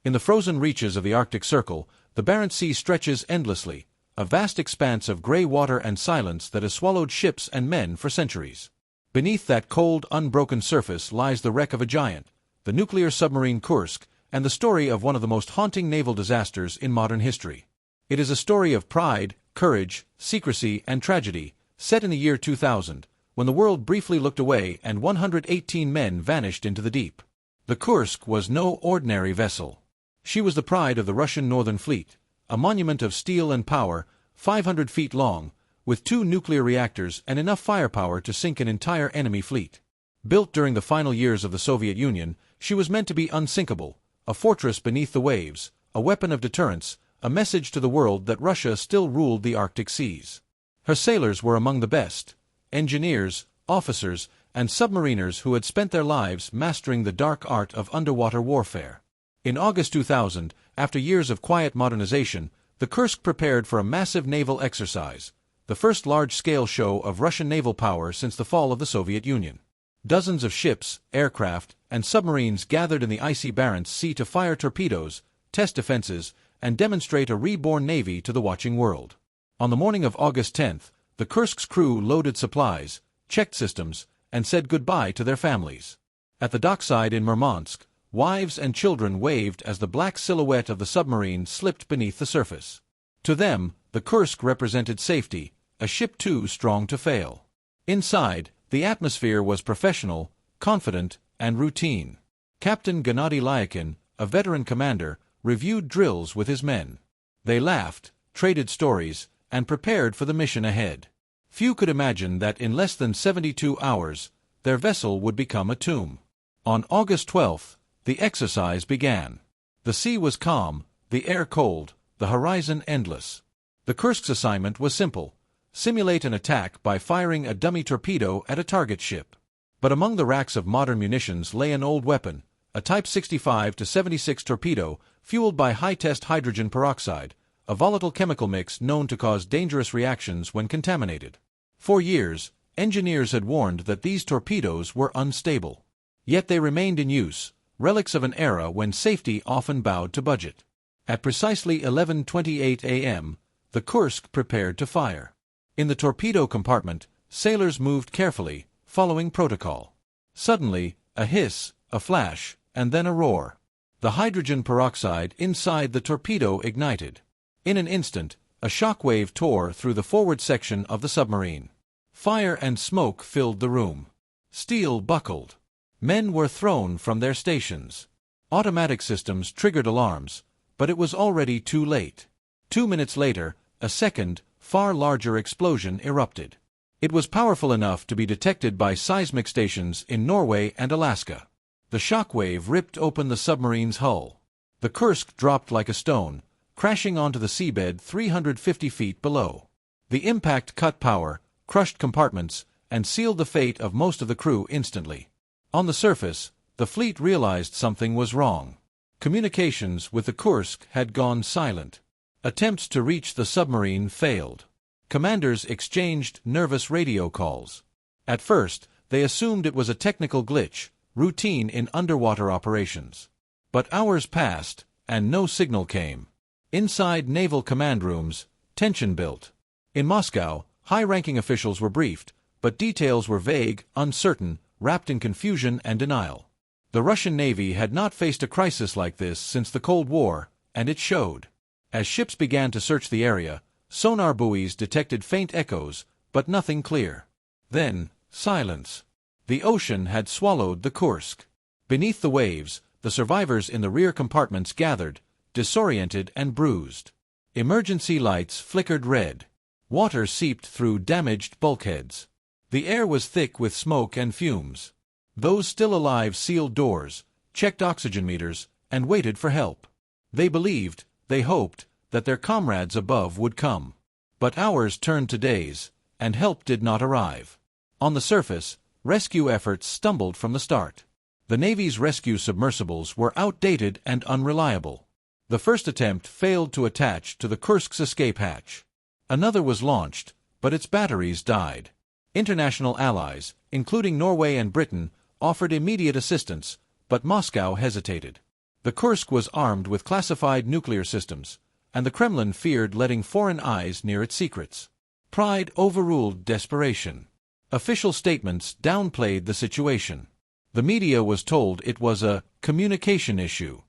In the frozen reaches of the Arctic Circle, the Barents Sea stretches endlessly, a vast expanse of gray water and silence that has swallowed ships and men for centuries. Beneath that cold, unbroken surface lies the wreck of a giant, the nuclear submarine Kursk, and the story of one of the most haunting naval disasters in modern history. It is a story of pride, courage, secrecy, and tragedy, set in the year 2000, when the world briefly looked away and 118 men vanished into the deep. The Kursk was no ordinary vessel. She was the pride of the Russian Northern Fleet, a monument of steel and power, 500 feet long, with 2 nuclear reactors and enough firepower to sink an entire enemy fleet. Built during the final years of the Soviet Union, she was meant to be unsinkable, a fortress beneath the waves, a weapon of deterrence, a message to the world that Russia still ruled the Arctic seas. Her sailors were among the best, engineers, officers, and submariners who had spent their lives mastering the dark art of underwater warfare. In August 2000, after years of quiet modernization, the Kursk prepared for a massive naval exercise, the first large-scale show of Russian naval power since the fall of the Soviet Union. Dozens of ships, aircraft, and submarines gathered in the icy Barents Sea to fire torpedoes, test defenses, and demonstrate a reborn navy to the watching world. On the morning of August 10th, the Kursk's crew loaded supplies, checked systems, and said goodbye to their families. At the dockside in Murmansk, wives and children waved as the black silhouette of the submarine slipped beneath the surface. To them, the Kursk represented safety, a ship too strong to fail. Inside, the atmosphere was professional, confident, and routine. Captain Gennady Lyakin, a veteran commander, reviewed drills with his men. They laughed, traded stories, and prepared for the mission ahead. Few could imagine that in less than 72 hours, their vessel would become a tomb. On August 12th, the exercise began. The sea was calm, the air cold, the horizon endless. The Kursk's assignment was simple: simulate an attack by firing a dummy torpedo at a target ship. But among the racks of modern munitions lay an old weapon, a Type 65-76 torpedo, fueled by high-test hydrogen peroxide, a volatile chemical mix known to cause dangerous reactions when contaminated. For years, engineers had warned that these torpedoes were unstable. Yet they remained in use, relics of an era when safety often bowed to budget. At precisely 11:28 a.m., the Kursk prepared to fire. In the torpedo compartment, sailors moved carefully, following protocol. Suddenly, a hiss, a flash, and then a roar. The hydrogen peroxide inside the torpedo ignited. In an instant, a shockwave tore through the forward section of the submarine. Fire and smoke filled the room. Steel buckled. Men were thrown from their stations. Automatic systems triggered alarms, but it was already too late. 2 minutes later, a second, far larger explosion erupted. It was powerful enough to be detected by seismic stations in Norway and Alaska. The shockwave ripped open the submarine's hull. The Kursk dropped like a stone, crashing onto the seabed 350 feet below. The impact cut power, crushed compartments, and sealed the fate of most of the crew instantly. On the surface, the fleet realized something was wrong. Communications with the Kursk had gone silent. Attempts to reach the submarine failed. Commanders exchanged nervous radio calls. At first, they assumed it was a technical glitch, routine in underwater operations. But hours passed, and no signal came. Inside naval command rooms, tension built. In Moscow, high-ranking officials were briefed, but details were vague, uncertain, wrapped in confusion and denial. The Russian Navy had not faced a crisis like this since the Cold War, and it showed. As ships began to search the area, sonar buoys detected faint echoes, but nothing clear. Then, silence. The ocean had swallowed the Kursk. Beneath the waves, the survivors in the rear compartments gathered, disoriented and bruised. Emergency lights flickered red. Water seeped through damaged bulkheads. The air was thick with smoke and fumes. Those still alive sealed doors, checked oxygen meters, and waited for help. They believed, they hoped, that their comrades above would come. But hours turned to days, and help did not arrive. On the surface, rescue efforts stumbled from the start. The Navy's rescue submersibles were outdated and unreliable. The first attempt failed to attach to the Kursk's escape hatch. Another was launched, but its batteries died. International allies, including Norway and Britain, offered immediate assistance, but Moscow hesitated. The Kursk was armed with classified nuclear systems, and the Kremlin feared letting foreign eyes near its secrets. Pride overruled desperation. Official statements downplayed the situation. The media was told it was a communication issue.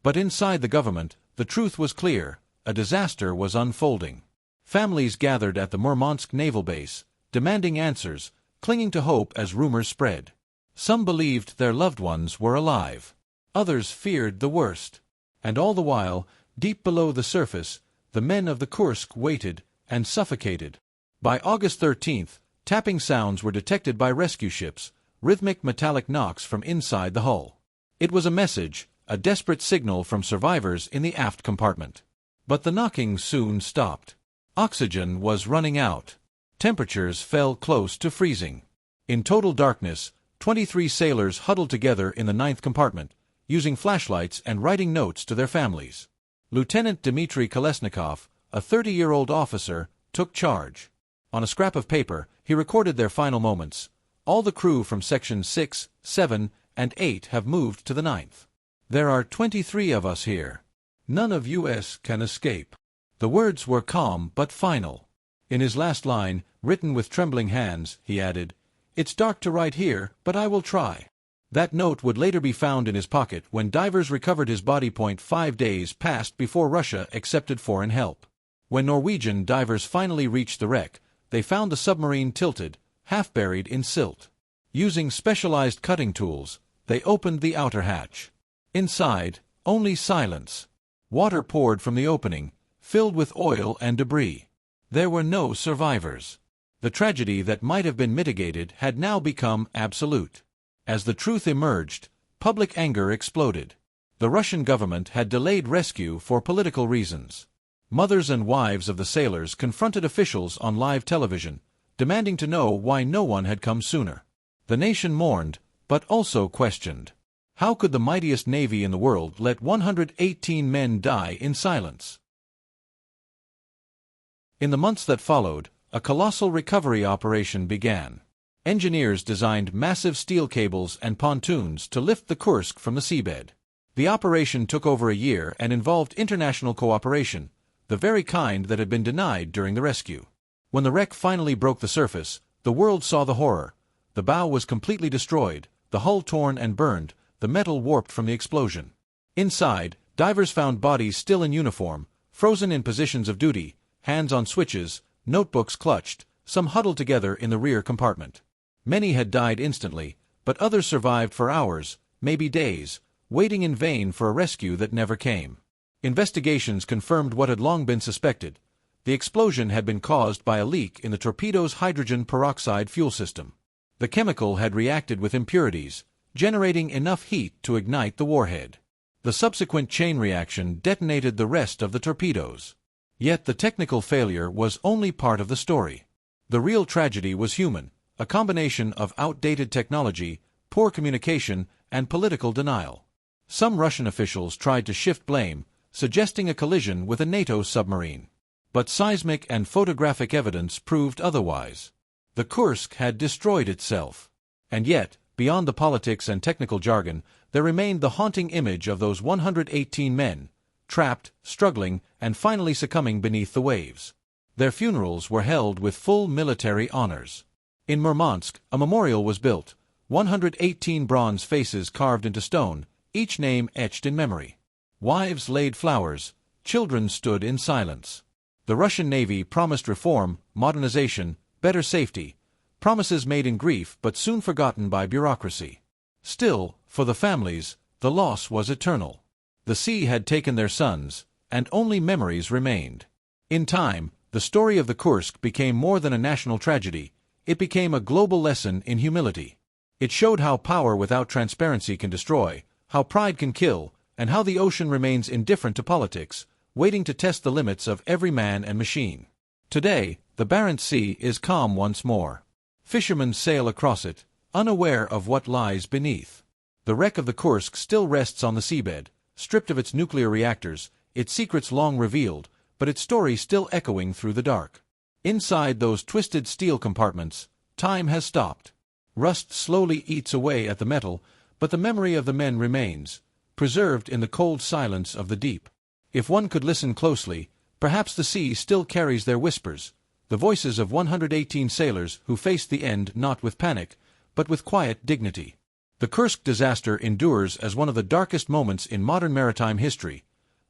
But inside the government, the truth was clear: a disaster was unfolding. Families gathered at the Murmansk naval base, demanding answers, clinging to hope as rumors spread. Some believed their loved ones were alive. Others feared the worst. And all the while, deep below the surface, the men of the Kursk waited and suffocated. By August 13th, tapping sounds were detected by rescue ships, rhythmic metallic knocks from inside the hull. It was a message, a desperate signal from survivors in the aft compartment. But the knocking soon stopped. Oxygen was running out. Temperatures fell close to freezing. In total darkness, 23 sailors huddled together in the ninth compartment, using flashlights and writing notes to their families. Lieutenant Dmitry Kolesnikov, a 30-year-old officer, took charge. On a scrap of paper, he recorded their final moments. All the crew from sections 6, 7, and 8 have moved to the 9th. There are 23 of us here. None of us can escape. The words were calm but final. In his last line, written with trembling hands, he added, "It's dark to write here, but I will try." That note would later be found in his pocket when divers recovered his body. 5 days passed before Russia accepted foreign help. When Norwegian divers finally reached the wreck, they found the submarine tilted, half buried in silt. Using specialized cutting tools, they opened the outer hatch. Inside, only silence. Water poured from the opening, filled with oil and debris. There were no survivors. The tragedy that might have been mitigated had now become absolute. As the truth emerged, public anger exploded. The Russian government had delayed rescue for political reasons. Mothers and wives of the sailors confronted officials on live television, demanding to know why no one had come sooner. The nation mourned, but also questioned. How could the mightiest navy in the world let 118 men die in silence? In the months that followed, a colossal recovery operation began. Engineers designed massive steel cables and pontoons to lift the Kursk from the seabed. The operation took over a year and involved international cooperation, the very kind that had been denied during the rescue. When the wreck finally broke the surface, the world saw the horror. The bow was completely destroyed, the hull torn and burned, the metal warped from the explosion. Inside, divers found bodies still in uniform, frozen in positions of duty, hands on switches, notebooks clutched, some huddled together in the rear compartment. Many had died instantly, but others survived for hours, maybe days, waiting in vain for a rescue that never came. Investigations confirmed what had long been suspected. The explosion had been caused by a leak in the torpedo's hydrogen peroxide fuel system. The chemical had reacted with impurities, generating enough heat to ignite the warhead. The subsequent chain reaction detonated the rest of the torpedoes. Yet the technical failure was only part of the story. The real tragedy was human, a combination of outdated technology, poor communication, and political denial. Some Russian officials tried to shift blame, suggesting a collision with a NATO submarine. But seismic and photographic evidence proved otherwise. The Kursk had destroyed itself. And yet, beyond the politics and technical jargon, there remained the haunting image of those 118 men, trapped, struggling, and finally succumbing beneath the waves. Their funerals were held with full military honors. In Murmansk, a memorial was built, 118 bronze faces carved into stone, each name etched in memory. Wives laid flowers, children stood in silence. The Russian Navy promised reform, modernization, better safety, promises made in grief but soon forgotten by bureaucracy. Still, for the families, the loss was eternal. The sea had taken their sons, and only memories remained. In time, the story of the Kursk became more than a national tragedy. It became a global lesson in humility. It showed how power without transparency can destroy, how pride can kill, and how the ocean remains indifferent to politics, waiting to test the limits of every man and machine. Today, the Barents Sea is calm once more. Fishermen sail across it, unaware of what lies beneath. The wreck of the Kursk still rests on the seabed, stripped of its nuclear reactors, its secrets long revealed, but its story still echoing through the dark. Inside those twisted steel compartments, time has stopped. Rust slowly eats away at the metal, but the memory of the men remains, preserved in the cold silence of the deep. If one could listen closely, perhaps the sea still carries their whispers, the voices of 118 sailors who faced the end not with panic, but with quiet dignity. The Kursk disaster endures as one of the darkest moments in modern maritime history,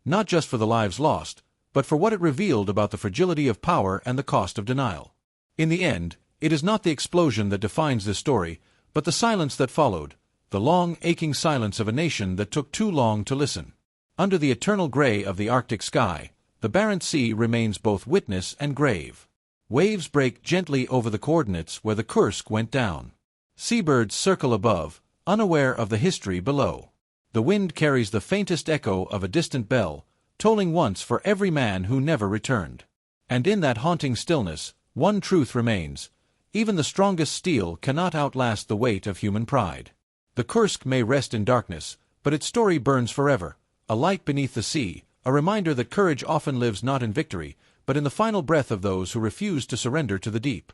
not just for the lives lost, but for what it revealed about the fragility of power and the cost of denial. In the end, it is not the explosion that defines this story, but the silence that followed, the long, aching silence of a nation that took too long to listen. Under the eternal gray of the Arctic sky, the Barents Sea remains both witness and grave. Waves break gently over the coordinates where the Kursk went down. Seabirds circle above, unaware of the history below. The wind carries the faintest echo of a distant bell, tolling once for every man who never returned. And in that haunting stillness, one truth remains: even the strongest steel cannot outlast the weight of human pride. The Kursk may rest in darkness, but its story burns forever, a light beneath the sea, a reminder that courage often lives not in victory, but in the final breath of those who refuse to surrender to the deep.